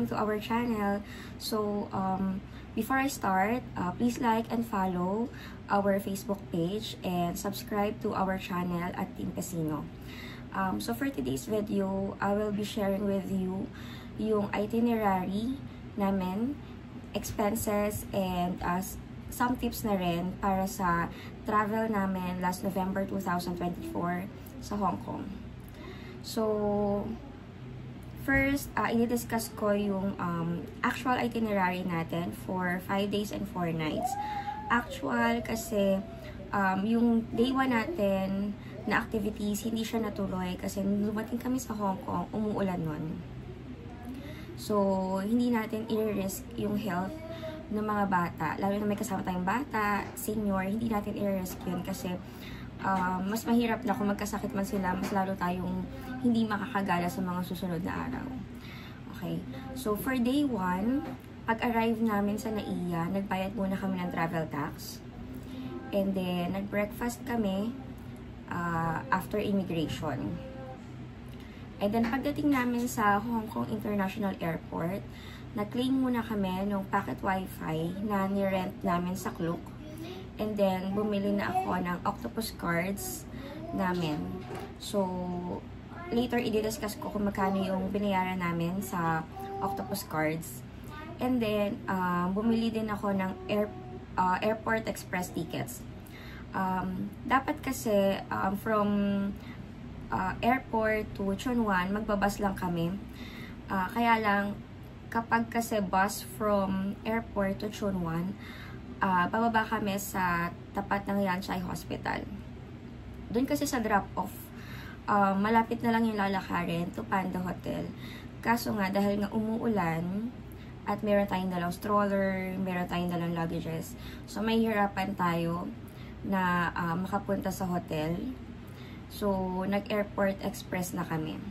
welcome to our channel. So, before I start, please like and follow our Facebook page and subscribe to our channel at Team Casino. So for today's video, I will be sharing with you yung itinerary namin, expenses, and some tips na rin para sa travel namin last November 2024 sa Hong Kong. So, first, i-discuss ko yung actual itinerary natin for 5 days and 4 nights. Actual kasi yung day 1 natin na activities, hindi siya natuloy kasi lumating kami sa Hong Kong, umuulan nun. So, hindi natin i-risk yung health ng mga bata. Lalo na may kasama tayong bata, senior, hindi natin i-risk yun kasi mas mahirap na kung magkasakit man sila, mas lalo tayong hindi makakagala sa mga susunod na araw. Okay. So, for day 1, pag-arrive namin sa NAIA, nagbayad muna kami ng travel tax. And then, nag-breakfast kami after immigration. And then, pagdating namin sa Hong Kong International Airport, na-claim muna kami ng packet wifi na ni-rent namin sa Klook. And then, bumili na ako ng octopus cards namin. So, later, i-discuss ko kung magkano yung binayaran namin sa octopus cards. And then, bumili din ako ng airport express tickets. Dapat kasi, from airport to Tsuen Wan, magbabas lang kami. Kaya lang, kapag kasi bus from airport to Tsuen Wan, bababa kami sa tapat ng Yan Chai Hospital. Doon kasi sa drop-off, malapit na lang yung lalakarin to Panda Hotel. Kaso nga, dahil nga umuulan, at meron tayong dalang stroller, meron tayong dalang luggages, so may hirapan tayo na makapunta sa hotel. So, nag-airport express na kami.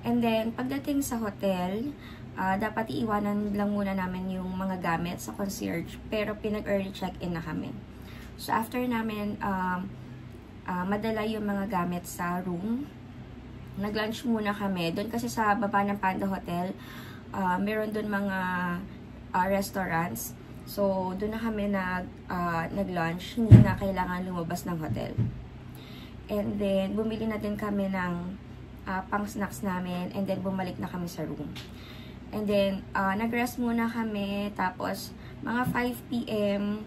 And then, pagdating sa hotel, dapat iiwanan lang muna namin yung mga gamit sa concierge, pero pinag-early check-in na kami. So, after namin madala yung mga gamit sa room, nag-lunch muna kami. Doon kasi sa baba ng Panda Hotel, meron doon mga restaurants. So, doon na kami nag-lunch. Hindi na kailangan lumabas ng hotel. And then, bumili na din kami ng pang-snacks namin, and then bumalik na kami sa room. And then, nag-rest muna kami, tapos, mga 5 PM,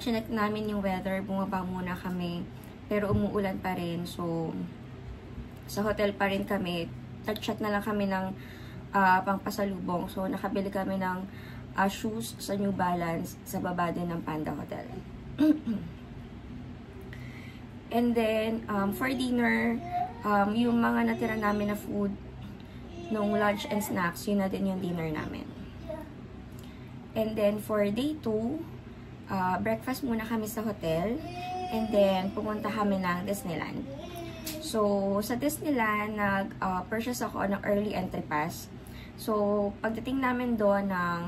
chinek namin yung weather, bumaba muna kami, pero umuulan pa rin, so, sa hotel pa rin kami, nag-check na lang kami ng pangpasalubong, so, nakabili kami ng shoes sa New Balance, sa baba din ng Panda Hotel. And then, for dinner, yung mga natira namin na food, nung lunch and snacks, yun na din yung dinner namin. And then, for day 2, breakfast muna kami sa hotel. And then, pumunta kami ng Disneyland. So, sa Disneyland, nag-purchase ako ng early entry pass. So, pagdating namin doon ng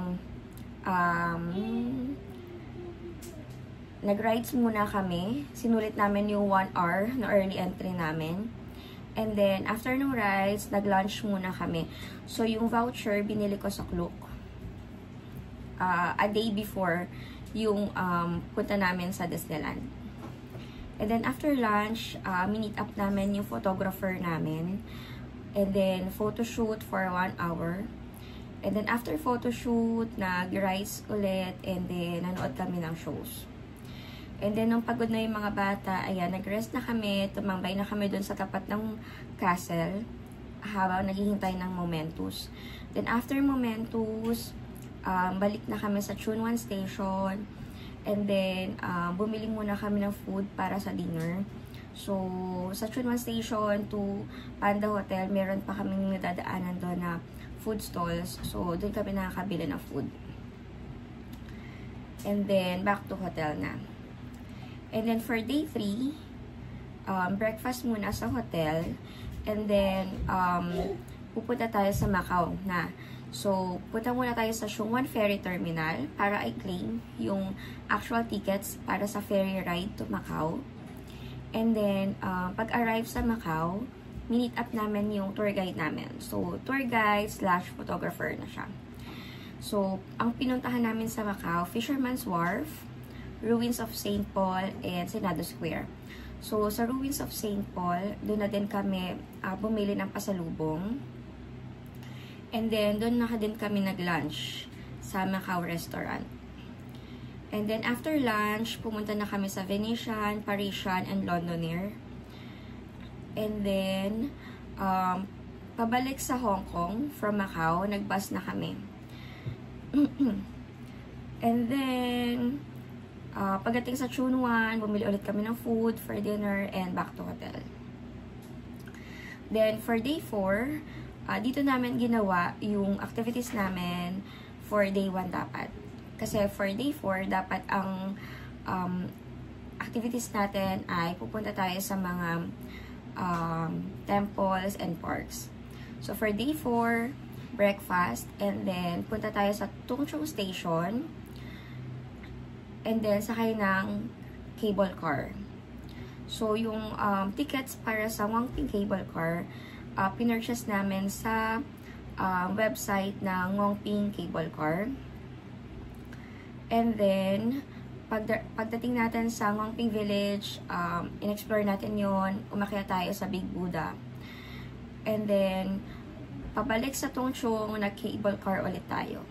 nag-rides muna kami. Sinulit namin yung 1 hour na early entry namin. And then, after nung rides, nag-lunch muna kami. So, yung voucher, binili ko sa Klook. A day before yung punta namin sa Disneyland. And then, after lunch, minute up namin yung photographer namin. And then, photoshoot for 1 hour. And then, after photoshoot, nag-rides ulit. And then, nanood kami ng shows. And then, nung pagod na yung mga bata, ayan, nag-rest na kami, tumambay na kami dun sa tapat ng castle, habang naghihintay ng Momentus. Then, after Momentus, balik na kami sa Tsuen Wan Station, and then, bumili muna kami ng food para sa dinner. So, sa Tsuen Wan Station to Panda Hotel, meron pa kaming nadadaanan doon na food stalls. So, doon kami nakakabili ng food. And then, back to hotel na. And then, for day 3, breakfast muna sa hotel. And then, pupunta tayo sa Macau na. So, punta muna tayo sa Sheung Wan Ferry Terminal para i-claim yung actual tickets para sa ferry ride to Macau. And then, pag-arrive sa Macau, minit up namin yung tour guide namin. So, tour guide / photographer na siya. So, ang pinuntahan namin sa Macau, Fisherman's Wharf, Ruins of St. Paul, and Senado Square. So, sa Ruins of St. Paul, doon na din kami bumili ng pasalubong. And then, doon na din kami nag-lunch sa Macau restaurant. And then, after lunch, pumunta na kami sa Venetian, Parisian, and Londoner. And then, pabalik sa Hong Kong from Macau, nag-bus na kami. And then, pagdating sa Chun Wan, bumili ulit kami ng food for dinner and back to hotel. Then, for day 4, dito namin ginawa yung activities namin for day 1 dapat. Kasi for day 4, dapat ang activities natin ay pupunta tayo sa mga temples and parks. So, for day 4, breakfast, and then punta tayo sa Tung Chung Station, and then sakay ng cable car. So, yung tickets para sa Ngongping Cable Car, pinurchase namin sa website ng Ngongping Cable Car. And then, pagdating natin sa Ngongping Village, in-explore natin yon, umakyat tayo sa Big Buddha. And then, pabalik sa Tung Chung, nag-cable car ulit tayo.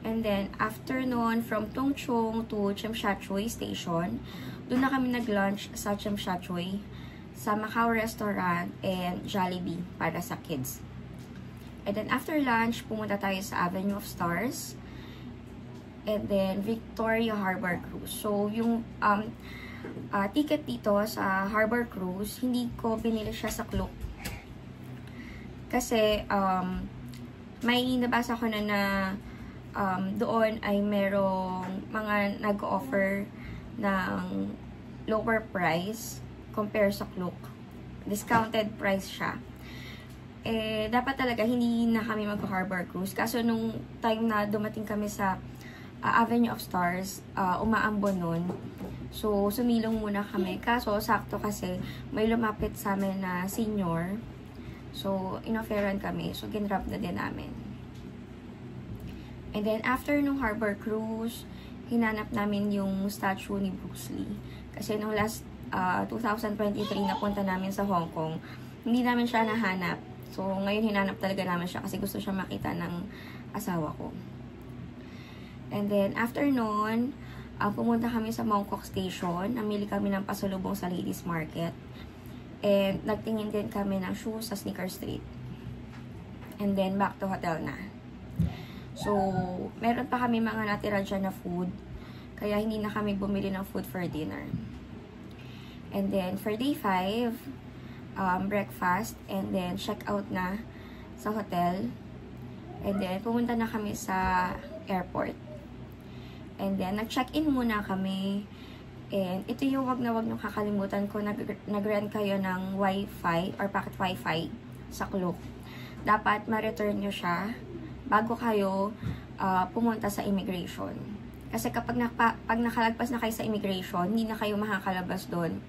And then, after nun, from Tung Chung to Tsim Sha Tsui Station, doon na kami nag-lunch sa Tsim Sha Tsui, sa Macau Restaurant, and Jollibee para sa kids. And then, after lunch, pumunta tayo sa Avenue of Stars, and then Victoria Harbor Cruise. So, yung ticket dito sa Harbor Cruise, hindi ko binili siya sa Klook. Kasi, may nabasa ko na doon ay merong mga nag-offer ng lower price compare sa Klook. Discounted price siya. Eh, dapat talaga hindi na kami mag-Harbor Cruise. Kaso, nung time na dumating kami sa Avenue of Stars, umaambon nun. So, sumilong muna kami. Kaso, sakto kasi may lumapit sa amin na senior. So, inofferan kami. So, ginrap na din namin. And then, after nung Harbor Cruise, hinanap namin yung statue ni Bruce Lee. Kasi nung last 2023 na punta namin sa Hong Kong, hindi namin siya nahanap. So, ngayon hinanap talaga namin siya kasi gusto siya makita ng asawa ko. And then, after nun, pumunta kami sa Mongkok Station. Namili kami ng pasalubong sa Ladies Market. And, nagtingin din kami ng shoes sa Sneaker Street. And then, back to hotel na. So, meron pa kami mga natira dyan na food. Kaya, hindi na kami bumili ng food for dinner. And then, for day 5, breakfast. And then, check out na sa hotel. And then, pumunta na kami sa airport. And then, nag-check-in muna kami. And ito yung wag na wag nyung kakalimutan ko. Nag-rent kayo ng Wi-Fi or packet Wi-Fi sa Klook. Dapat ma-return nyo siya bago kayo pumunta sa immigration. Kasi kapag pag nakalagpas na kayo sa immigration, hindi na kayo makakalabas doon.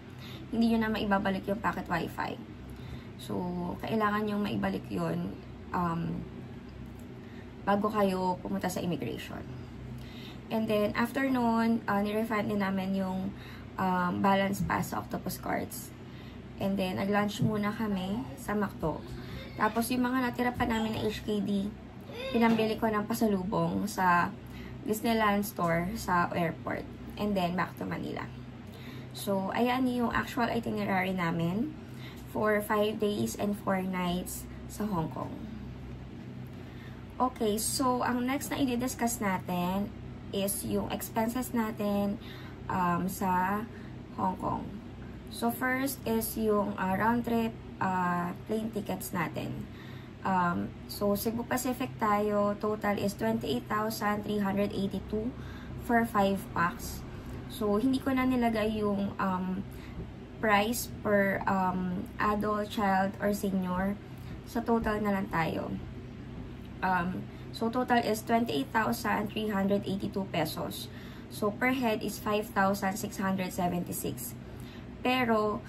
Hindi nyo na maibabalik yung packet Wi-Fi. So, kailangan yung maibalik yun bago kayo pumunta sa immigration. And then, after nun, nirefund din namin yung balance pass sa Octopus Cards. And then, nag-lunch muna kami sa McDo. Tapos, yung mga natira pa namin na HKD, pinambili ko ng pasalubong sa Disneyland store sa airport. And then, back to Manila. So, ayan yung actual itinerary namin for 5 days and 4 nights sa Hong Kong. Okay, so, ang next na i-discuss natin is yung expenses natin sa Hong Kong. So, first is yung round trip plane tickets natin. So, Cebu Pacific tayo, total is 28,382 for 5 packs. So, hindi ko na nilagay yung price per adult, child, or senior. Sa total na lang tayo. So, total is 28,382 pesos. So, per head is 5,676. Pero,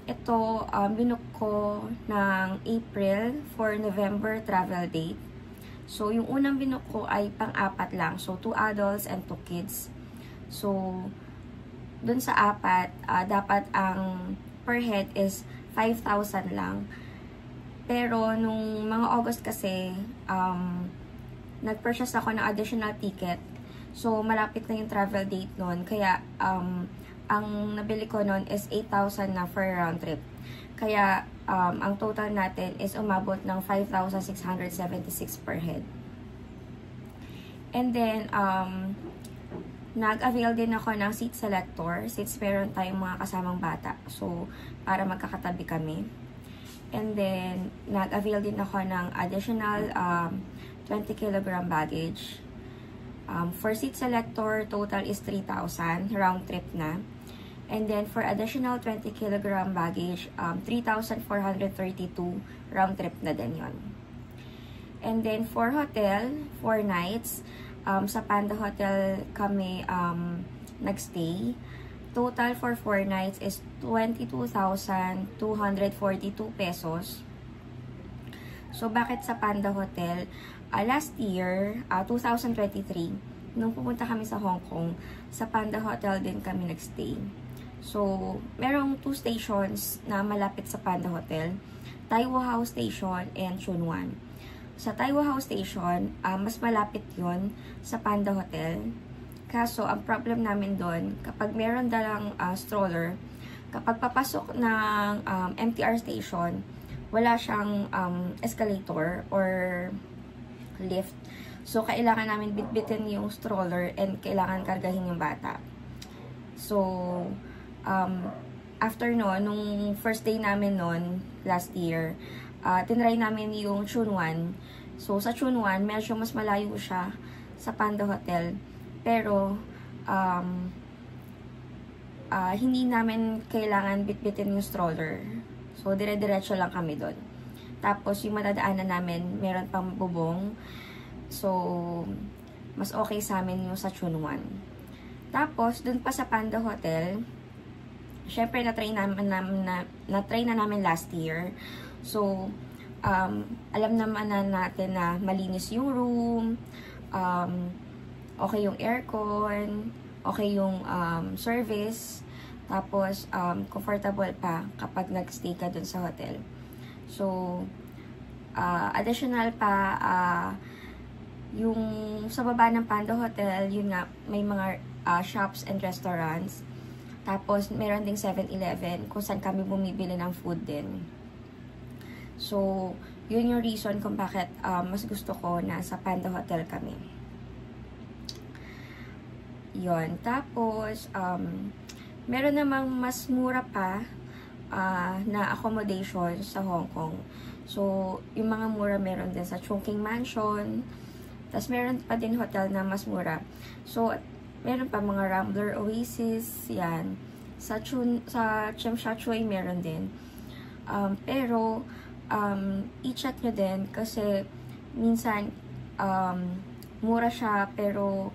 Ito, binook ko ng April for November travel date. So, yung unang binook ko ay pang-apat lang. So, 2 adults and 2 kids. So, dun sa apat, dapat ang per head is 5,000 lang. Pero, nung mga August kasi, nag-purchase ako ng additional ticket. So, malapit na yung travel date nun. Kaya, ang nabili ko nun is 8,000 na for round trip. Kaya, ang total natin is umabot ng 5,676 per head. And then, nag-avail din ako ng seat selector since meron tayong mga kasamang bata. So, para magkakatabi kami. And then, nag-avail din ako ng additional 20 kg baggage. For seat selector, total is 3,000 round trip na. And then, for additional 20 kg baggage, 3,432 round trip na din yun. And then, for hotel, 4 nights, sa Panda Hotel kami nagstay. Total for 4 nights is 22,242 pesos. So, bakit sa Panda Hotel? Last year, 2023, nung pupunta kami sa Hong Kong, sa Panda Hotel din kami nagstay. So, merong 2 stations na malapit sa Panda Hotel, Tai Wo Hau Station and Tsuen Wan. Sa Tai Wo Hau Station, mas malapit yon sa Panda Hotel. Kaso, ang problem namin doon, kapag meron dalang stroller, kapag papasok ng MTR station, wala siyang escalator or lift. So, kailangan namin bitbitin yung stroller and kailangan kargahin yung bata. So, after nung first day namin last year, tinry namin yung Tsuen Wan. So, sa Tsuen Wan, medyo mas malayo siya sa Panda Hotel. Pero, hindi namin kailangan bitbitin yung stroller. So, dire-diretso lang kami doon. Tapos, yung madadaanan namin, meron pang bubong. So, mas okay sa amin yung sa Tsuen Wan. Tapos, doon pa sa Panda Hotel, syempre, na-try na namin last year. So, alam naman na natin na malinis yung room, okay yung aircon, okay yung service, tapos, comfortable pa kapag nag-stay ka dun sa hotel. So, additional pa, yung sa baba ng Panda Hotel, yun nga, may mga shops and restaurants. Tapos, meron ding 7-Eleven kung saan kami bumibili ng food din. So, yun yung reason kung bakit mas gusto ko na sa Panda Hotel kami. Yun. Tapos, meron namang mas mura pa na accommodation sa Hong Kong. So, yung mga mura meron din sa Chungking Mansion. Tapos, meron pa din hotel na mas mura. So, meron pa mga Rambler Oasis, yan. Sa Tsim Sha Tsui meron din. Pero, i-check nyo din kasi minsan, mura siya, pero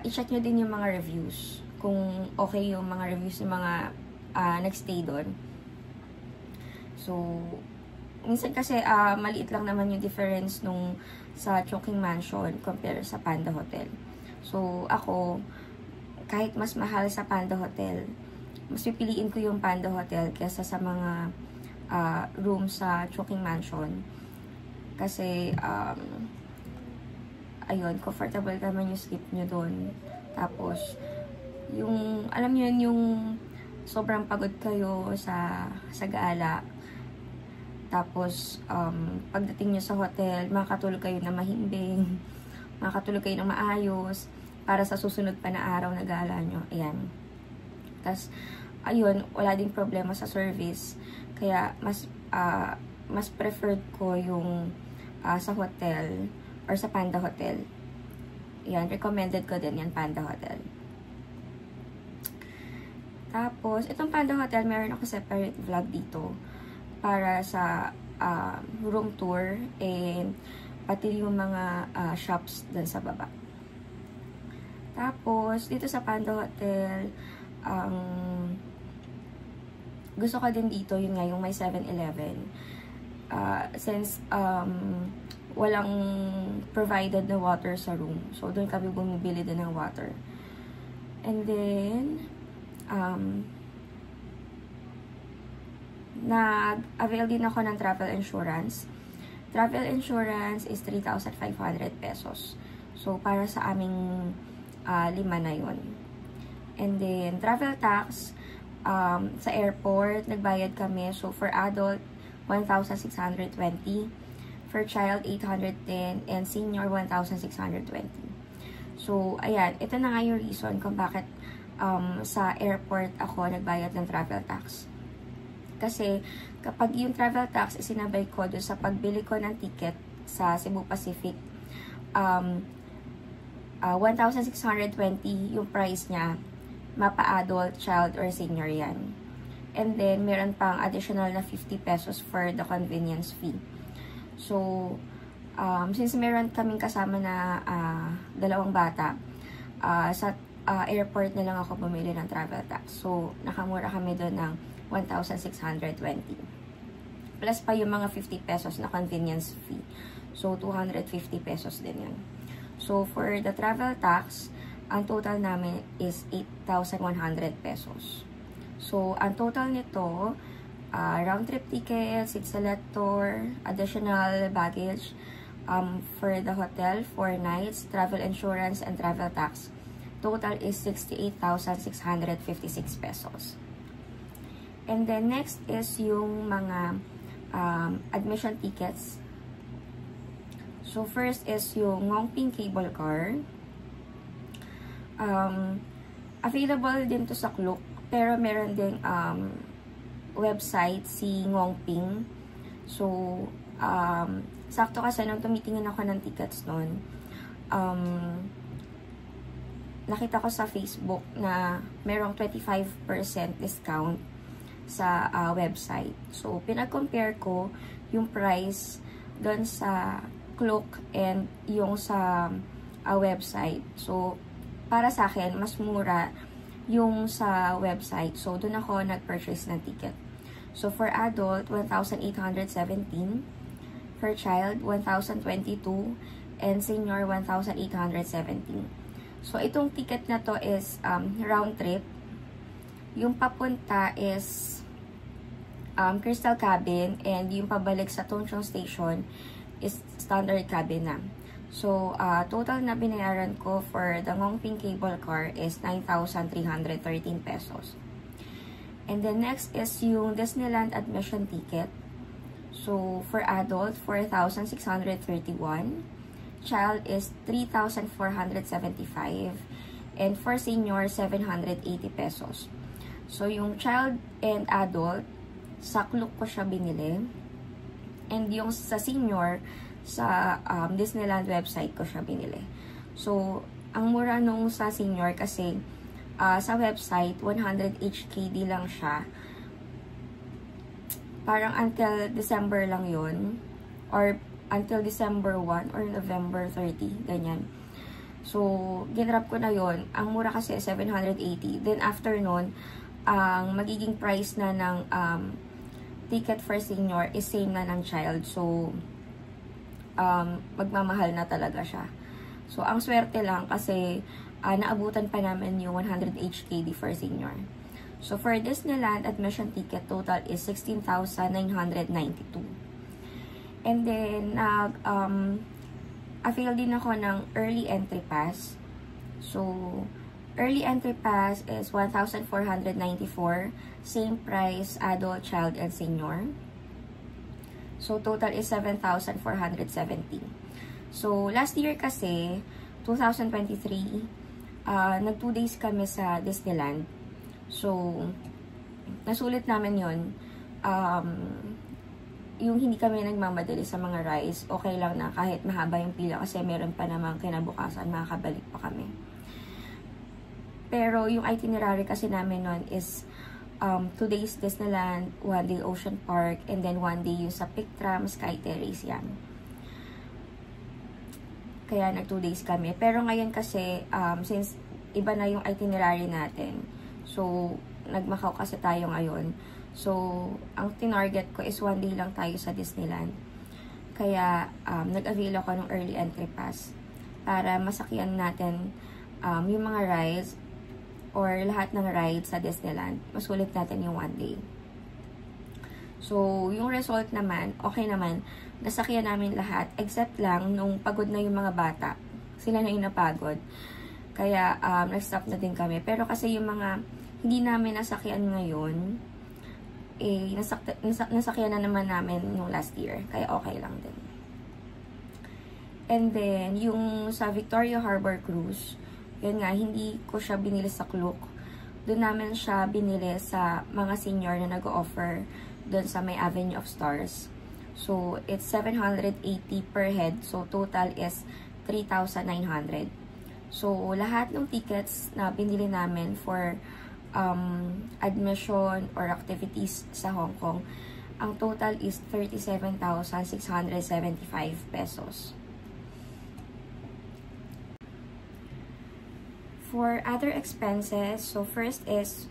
i-check nyo din yung mga reviews. Kung okay yung mga reviews ng mga nagstay doon. So, minsan kasi maliit lang naman yung difference nung sa Chungking Mansion compare sa Panda Hotel. So, ako, kahit mas mahal sa Panda Hotel, mas pipiliin ko yung Panda Hotel kaysa sa mga room sa Chungking Mansion. Kasi, ayun, comfortable naman yung sleep nyo doon. Tapos, yung, alam nyo yun, yung sobrang pagod kayo sa gala. Tapos, pagdating nyo sa hotel, makakatulog kayo na mahimbing, makakatulog kayo ng maayos, para sa susunod pa na araw na gala nyo. Ayan. Tapos, ayun, wala ding problema sa service. Kaya, mas preferred ko yung sa hotel or sa Panda Hotel. Ayan, recommended ko din yan, Panda Hotel. Tapos, itong Panda Hotel, meron ako separate vlog dito para sa room tour and pati yung mga shops dun sa baba. Tapos, dito sa Panda Hotel, gusto ko din dito, yun nga, yung may 7-Eleven. Since walang provided na water sa room. So, doon kami bumibili din ng water. And then, nag-avail din ako ng travel insurance. Travel insurance is 3,500 pesos. So, para sa aming 5 na yun. And then, travel tax, sa airport, nagbayad kami. So, for adult, 1,620. For child, 810. And senior, 1,620. So, ayan. Ito na nga yung reason kung bakit sa airport ako nagbayad ng travel tax. Kasi, kapag yung travel tax isinabay ko doon sa pagbili ko ng ticket sa Cebu Pacific, 1,620 yung price niya, mapa-adult, child, or senior yan. And then, meron pang additional na 50 pesos for the convenience fee. So, since meron kaming kasama na 2 bata, sa airport na lang ako bumili ng travel tax. So, nakamura kami doon ng 1,620. Plus pa yung mga 50 pesos na convenience fee. So, 250 pesos din yun. So, for the travel tax, ang total namin is 8,100 pesos. So, ang total nito, round-trip ticket, seat selector, additional baggage, for the hotel, 4 nights, travel insurance, and travel tax. Total is 68,656 pesos. And then, next is yung mga admission tickets. So, first is yung Ngongping Cable Car. Available din to sa Klook, pero meron ding website si Ngongping. So, sakto kasi nung tumitingin ako ng tickets nun, nakita ko sa Facebook na merong 25% discount sa website. So, pinag-compare ko yung price doon sa Klook and yung sa website. So, para sa akin, mas mura yung sa website. So, doon ako nag-purchase ng ticket. So, for adult, 1,817. For child, 1,022. And senior, 1,817. So, itong ticket na to is round trip. Yung papunta is Crystal Cabin. And yung pabalik sa Tung Chung Station is standard cabin na. So, total na binayaran ko for the Ngongping Cable Car is 9,313 pesos. And then next is yung Disneyland admission ticket. So, for adult, 4,631. Child is 3,475. And for senior, 780 pesos. So, yung child and adult, sa Klook ko siya binili. And yung sa senior, sa Disneyland website ko siya binili. So, ang mura nung sa senior kasi sa website, 100 HKD lang siya. Parang until December lang yun. Or until December 1 or November 30, ganyan. So, ginrap ko na yun. Ang mura kasi 780. Then after nun, ang magiging price na ng ticket for senior is same na ng child. So, magmamahal na talaga siya. So, ang swerte lang kasi naabutan pa namin yung 100 HKD for senior. So, for Disneyland admission ticket, total is 16,992. And then, avail din ako ng early entry pass. So, early entry pass is 1,494. Same price, adult, child, and senior. So, total is 7,470. So, last year kasi, 2023, nag 2 days kami sa Disneyland. So, nasulit namin yun. Yung hindi kami nagmamadali sa mga rides, okay lang na kahit mahaba yung pila kasi meron pa namang kinabukasan, makakabalik pa kami. Pero, yung itinerary kasi namin nun is 2 days Disneyland, 1 day Ocean Park, and then 1 day yung sa Pic Tram, Sky Terrace yan. Kaya nag 2 days kami. Pero ngayon kasi, since iba na yung itinerary natin, so nag-Macau kasi tayo ngayon. So, ang tinarget ko is 1 day lang tayo sa Disneyland. Kaya, nag-avail ako ng early entry pass para masakyan natin yung mga rides or lahat ng rides sa Disneyland. Masulit natin yung 1 day. So, yung result naman, okay naman. Nasakyan namin lahat, except lang nung pagod na yung mga bata. Sila na yung napagod. Kaya, nag-stop na din kami. Pero kasi yung mga hindi namin nasakyan ngayon, nasakyan na naman namin yung last year. Kaya okay lang din. And then, yung sa Victoria Harbor Cruise, yun nga, hindi ko siya binili sa Klook. Doon namin siya binili sa mga senior na nag-offer doon sa may Avenue of Stars. So, it's 780 per head. So, total is 3,900. So, lahat ng tickets na binili namin for admission or activities sa Hong Kong, ang total is 37,675 pesos. For other expenses, so first is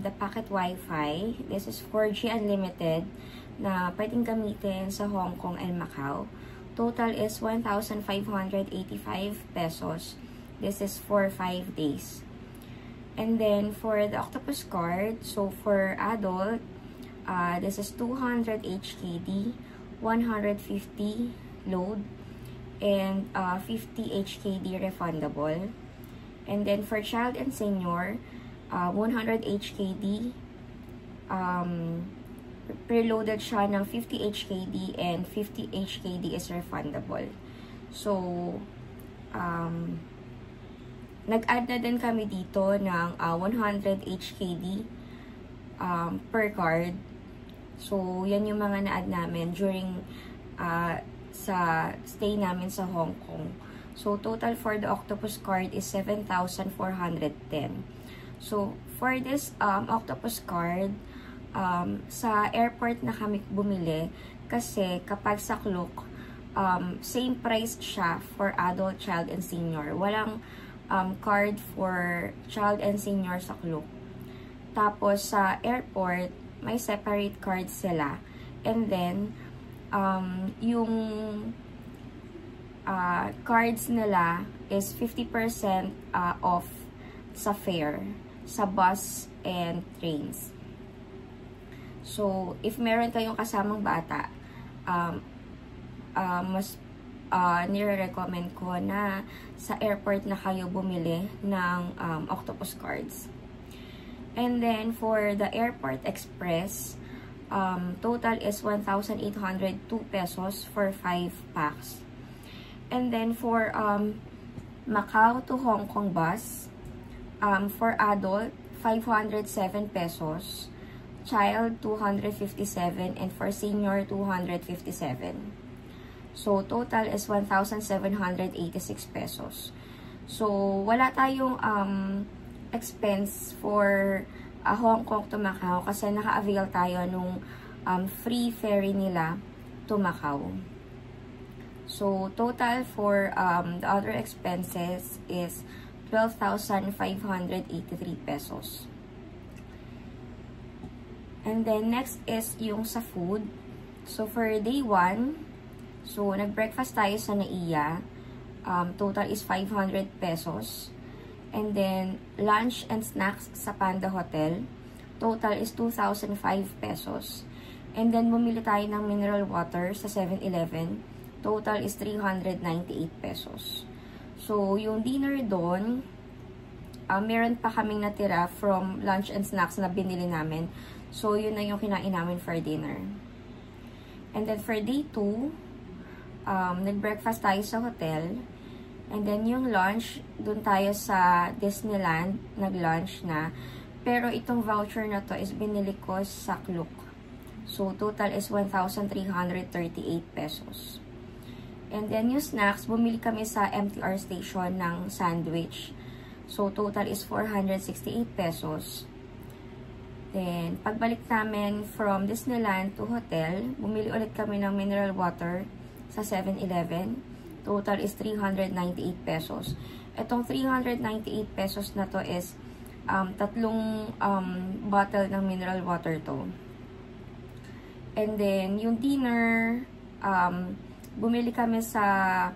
the packet Wi-Fi. This is 4G unlimited na pwedeng gamitin sa Hong Kong and Macau. Total is 1,585 pesos. This is for 5 days. And then for the Octopus card, so for adult, this is 200 HKD, 150 load, and 50 HKD refundable. And then for child and senior, 100 HKD, preloaded siya ng 50 HKD and 50 HKD is refundable. So, nag-add na din kami dito ng 100 HKD per card. So, yan yung mga na-add namin during sa stay namin sa Hong Kong. So, total for the Octopus card is 7,410. So, for this Octopus card, sa airport na kami bumili kasi kapag sa Klook, same price siya for adult, child, and senior. Walang card for child and senior sa Klook. Tapos, sa airport, may separate cards sila. And then, yung cards nila is 50% off sa fare, sa bus and trains. So, if meron kayong kasamang bata, mas nire-recommend ko na sa airport na kayo bumili ng Octopus cards. And then, for the Airport Express, total is 1,802 pesos for 5 packs. And then, for Macau to Hong Kong bus, for adult, 507 pesos. Child, 257. And for senior, 257. So, total is 1,786 pesos. So, wala tayong expense for Hong Kong to Macau kasi naka-avail tayo nung free ferry nila to Macau. So, total for the other expenses is 12,583 pesos. And then, next is yung sa food. So, for day 1, so, nag-breakfast tayo sa Naiya. Total is 500 pesos. And then, lunch and snacks sa Panda Hotel. Total is 2,005 pesos. And then, bumili tayo ng mineral water sa 7-Eleven. Total is 398 pesos. So, yung dinner doon, meron pa kaming natira from lunch and snacks na binili namin. So, yun na yung kinain namin for dinner. And then, for day 2, nag-breakfast tayo sa hotel. And then, yung lunch, dun tayo sa Disneyland, nag-lunch na. Pero, itong voucher na to is binili ko sa Klook. So, total is 1,338 pesos. And then, yung snacks, bumili kami sa MTR station ng sandwich. So, total is 468 pesos. Then, pagbalik namin from Disneyland to hotel, bumili ulit kami ng mineral water sa 7-Eleven. Total is 398 pesos. Itong 398 pesos na to is tatlong bottle ng mineral water to. And then, yung dinner, bumili kami sa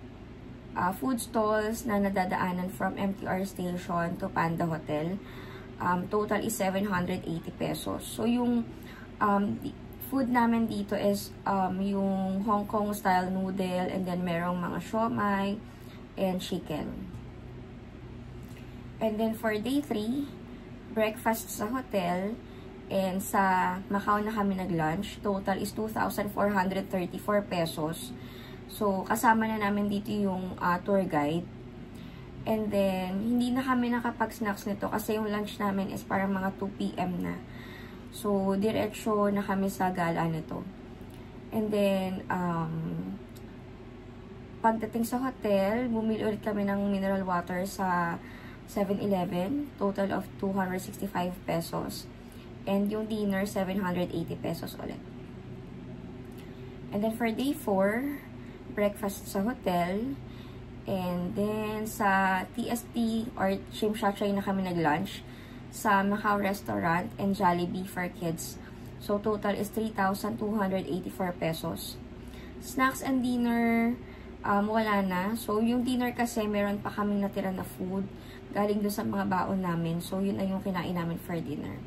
food stalls na nadadaanan from MTR station to Panda Hotel. Total is 780 pesos. So, yung food namin dito is yung Hong Kong style noodle, and then merong mga siomai and chicken. And then for day 3, breakfast sa hotel, and sa Macau na kami nag-lunch. Total is 2,434 pesos. So, kasama na namin dito yung tour guide. And then, hindi na kami nakapag-snacks nito kasi yung lunch namin is parang mga 2 PM na. So, diretso na kami sa gala nito. And then, pagdating sa hotel, bumili ulit kami ng mineral water sa 7-Eleven. Total of 265 pesos. And yung dinner, 780 pesos ulit. And then for day 4, breakfast sa hotel. And then sa TST or Shim Sha Tsui na kami nag-lunch sa Macau Restaurant and Jollibee for kids. So total is 3,284 pesos. Snacks and dinner, wala na. So yung dinner kasi meron pa kami natira na food galing doon sa mga baon namin. So yun na yung kinain namin for dinner.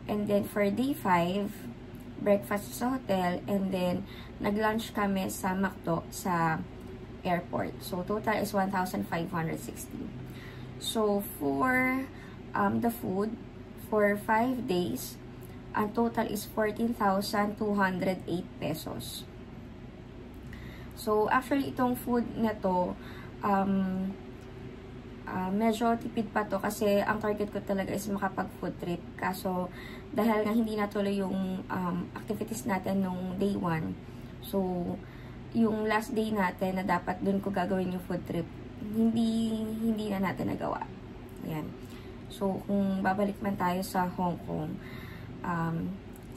And then, for day 5, breakfast sa hotel. And then, nag-lunch kami sa McDo sa airport. So, total is 1,560. So, for the food, for 5 days, ang total is 14,208 pesos. So, actually, itong food na to, medyo tipid pa to kasi ang target ko talaga is makapag-food trip. Kaso, dahil nga hindi natuloy yung activities natin nung day 1. So, yung last day natin na dapat dun ko gagawin yung food trip, hindi na natin nagawa. Ayan. So, kung babalik man tayo sa Hong Kong,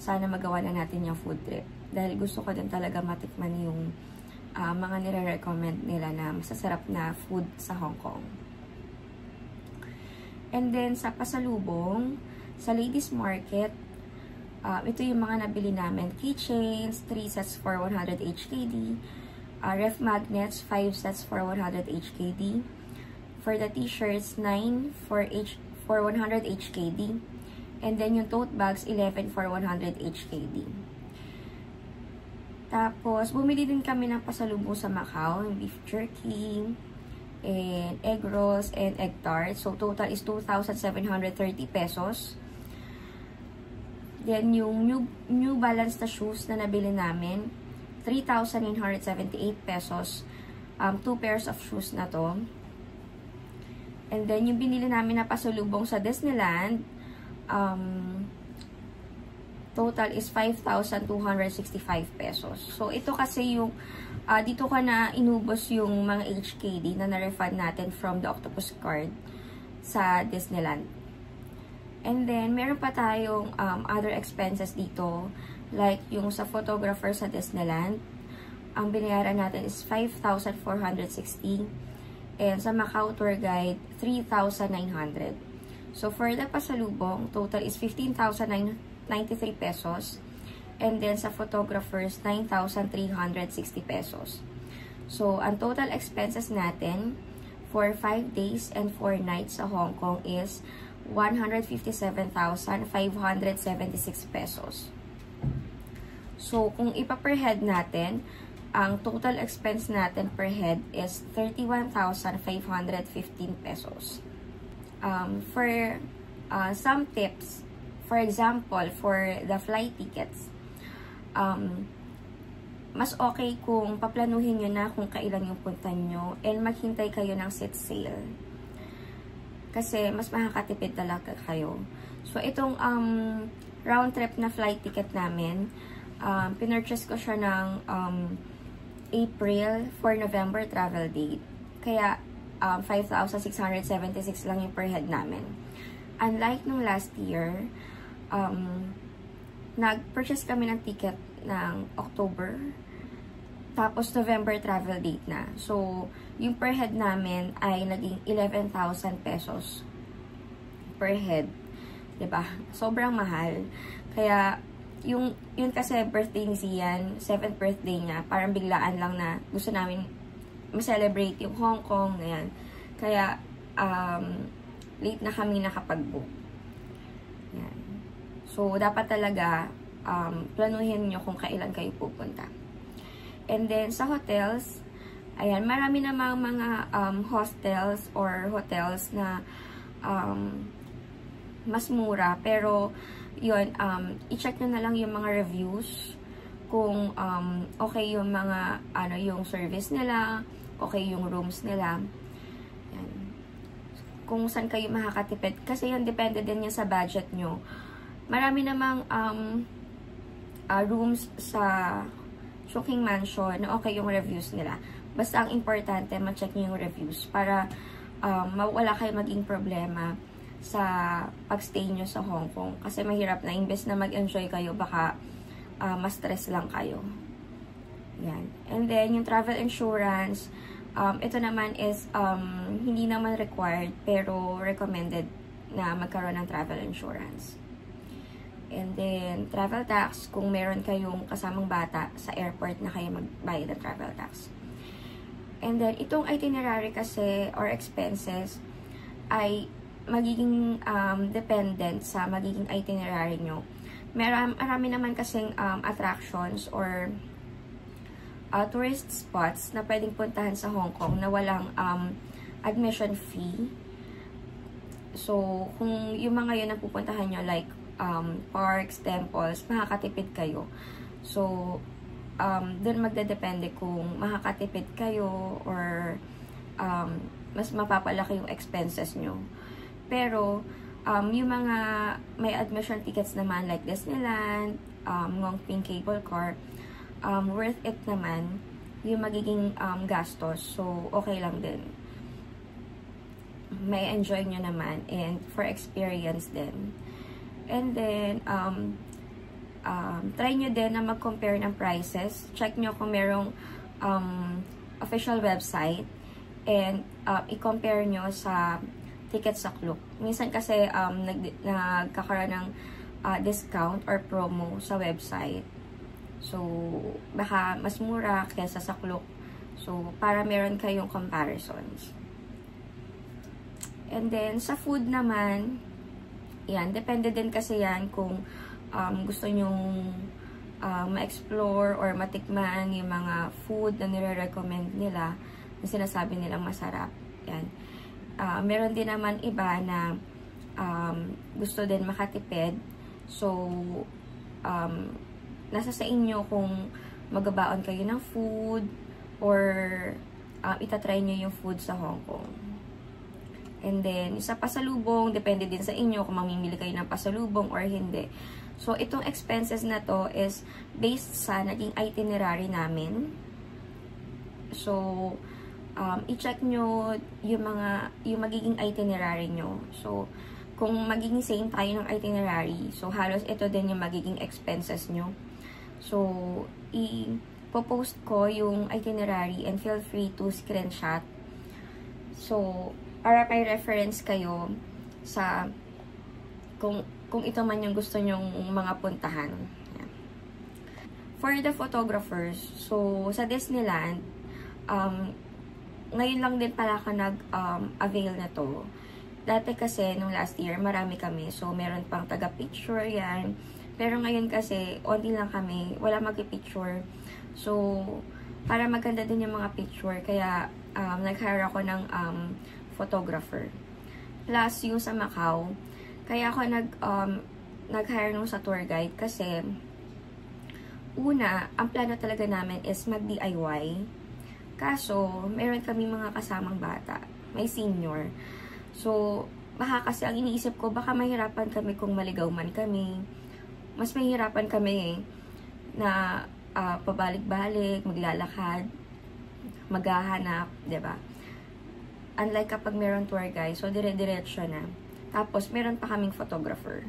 sana magawa na natin yung food trip. Dahil gusto ko din talaga matikman yung mga nire-recommend nila na masasarap na food sa Hong Kong. And then, sa pasalubong, sa Ladies Market, ito yung mga nabili namin. Keychains, 3 sets for 100 HKD. Ref magnets, 5 sets for 100 HKD. For the t-shirts, 9 for 100 HKD. And then, yung tote bags, 11 for 100 HKD. Tapos, bumili din kami ng pasalubong sa Macau, yung beef jerky, and egg rolls, and egg tarts. So, total is 2,730 pesos. Then, yung New Balance na shoes na nabili namin, 3,978 pesos. 2 pairs of shoes na to. And then, yung binili namin na pasalubong sa Disneyland, total is 5,265 pesos. So, ito kasi yung dito ka na inubos yung mga HKD na na-refund natin from the Octopus card sa Disneyland. And then, meron pa tayong other expenses dito. Like, yung sa photographer sa Disneyland, ang binayaran natin is 5,460. And sa Macau tour guide, 3,900. So, for the pasalubong, total is 15,993 pesos. And then, sa photographers, 9,360 pesos. So, ang total expenses natin for 5 days and 4 nights sa Hong Kong is 157,576 pesos. So, kung ipa-per head natin, ang total expense natin per head is 31,515 pesos. For some tips, for example, for the flight tickets, mas okay kung paplanuhin nyo na kung kailan yung punta nyo and maghintay kayo ng seat sale. Kasi mas makakatipid talaga kayo. So, itong round trip na flight ticket namin, pinurchase ko siya ng April for November travel date. Kaya, 5,676 lang yung per head namin. Unlike nung last year, nag-purchase kami ng ticket ng October, tapos November travel date na. So, yung per head namin ay naging 11,000 pesos per head. Diba? Sobrang mahal. Kaya, yun kasi birthday ni Zian, 7th birthday niya, parang biglaan lang na gusto namin ma-celebrate yung Hong Kong, ayan. Kaya, late na kami nakapag-book. Ayan. So, dapat talaga, planuhin nyo kung kailan kayo pupunta. And then, sa hotels, ayan, marami namang mga hostels or hotels na mas mura, pero yun, i-check nyo na lang yung mga reviews kung okay yung mga yung service nila, okay yung rooms nila. Yan. Kung saan kayo makakatipid, kasi yun depende din yan sa budget nyo. Marami namang rooms sa Chungking Mansion na okay yung reviews nila. Basta ang importante, ma-check nyo yung reviews para mawala kayo maging problema sa pag-stay nyo sa Hong Kong. Kasi mahirap na, imbes na mag-enjoy kayo, baka ma-stress lang kayo. Yan. And then, yung travel insurance, ito naman is hindi naman required, pero recommended na magkaroon ng travel insurance. And then, travel tax, kung meron kayong kasamang bata sa airport na kayo magbayad ng travel tax. And then, itong itinerary kasi, or expenses, ay magiging dependent sa magiging itinerary nyo. Marami naman kasing attractions or tourist spots na pwedeng puntahan sa Hong Kong na walang admission fee. So, kung yung mga yun na pupuntahan nyo, like parks, temples, makakatipid kayo. So, dun magdadepende kung makakatipid kayo or mas mapapalaki yung expenses nyo. Pero, yung mga may admission tickets naman like Disneyland, Ngong Ping Cable Car, worth it naman yung magiging gastos. So, okay lang din. May enjoy nyo naman and for experience din. And then, try nyo din na mag-compare ng prices. Check nyo kung merong official website and i-compare nyo sa ticket sa Klook. Minsan kasi nagkakaroon ng discount or promo sa website. So, baka mas mura kaysa sa Klook. So, para meron kayong comparisons. And then, sa food naman, yan, depende din kasi yan kung gusto nyong ma-explore or matikman yung mga food na nire-recommend nila, na sinasabi nilang masarap. Yan. Meron din naman iba na gusto din makatipid. So, nasa sa inyo kung magabaon kayo ng food or itatry nyo yung food sa Hong Kong. And then, sa pasalubong, depende din sa inyo kung mamimili kayo ng pasalubong or hindi. So, itong expenses na to is based sa naging itinerary namin. So, i-check nyo yung magiging itinerary nyo. So, kung magiging same tayo ng itinerary, so halos ito din yung magiging expenses nyo. So, i-post ko yung itinerary and feel free to screenshot. So, para may reference kayo sa kung ito man yung gusto nyong mga puntahan. For the photographers, so sa Disneyland, ngayon lang din pala ako nag-avail na to. Dati kasi, nung last year, marami kami. So, meron pang taga-picture yan. Pero ngayon kasi, only lang kami. Wala mag-picture. So, para maganda din yung mga picture. Kaya, nag-hire ako ng photographer. Plus, yung sa Macau. Kaya ako nag-hire nung sa tour guide. Kasi, una, ang plano talaga namin is mag-DIY. Kaso, meron kami mga kasamang bata. May senior. So, baka kasi ang iniisip ko, baka mahirapan kami kung maligaw man kami. Mas mahirapan kami na pabalik-balik, maglalakad, maghahanap, diba? Unlike kapag meron tour guide, so dire-diretso na. Tapos, meron pa kaming photographer.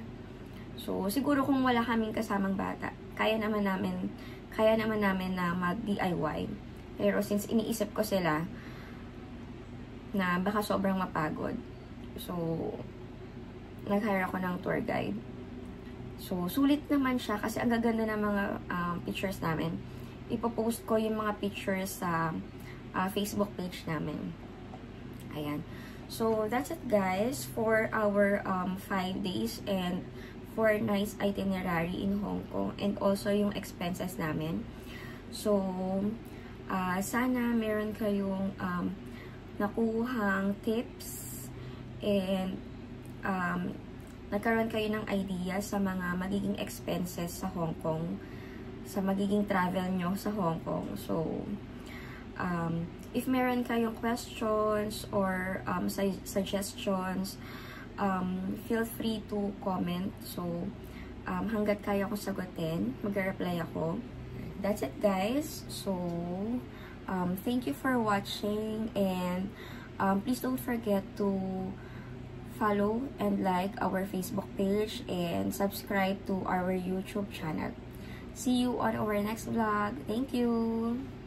So, siguro kung wala kaming kasamang bata, kaya naman namin na mag-DIY. Pero since iniisip ko sila na baka sobrang mapagod, so nag-hire ako ng tour guide. So, sulit naman siya kasi ang gaganda ng mga pictures namin. Ipopost ko yung mga pictures sa Facebook page namin. Ayan. So, that's it guys for our 5 days and 4 nights itinerary in Hong Kong and also yung expenses namin. So, sana meron kayong nakuhang tips and nagkaroon kayo ng idea sa mga magiging expenses sa Hong Kong, sa magiging travel nyo sa Hong Kong. So, if meron kayong questions or suggestions, feel free to comment. So, hanggat kaya ko sagutin, mag-reply ako. That's it guys. So, thank you for watching and please don't forget to follow and like our Facebook page and subscribe to our YouTube channel. See you on our next vlog. Thank you!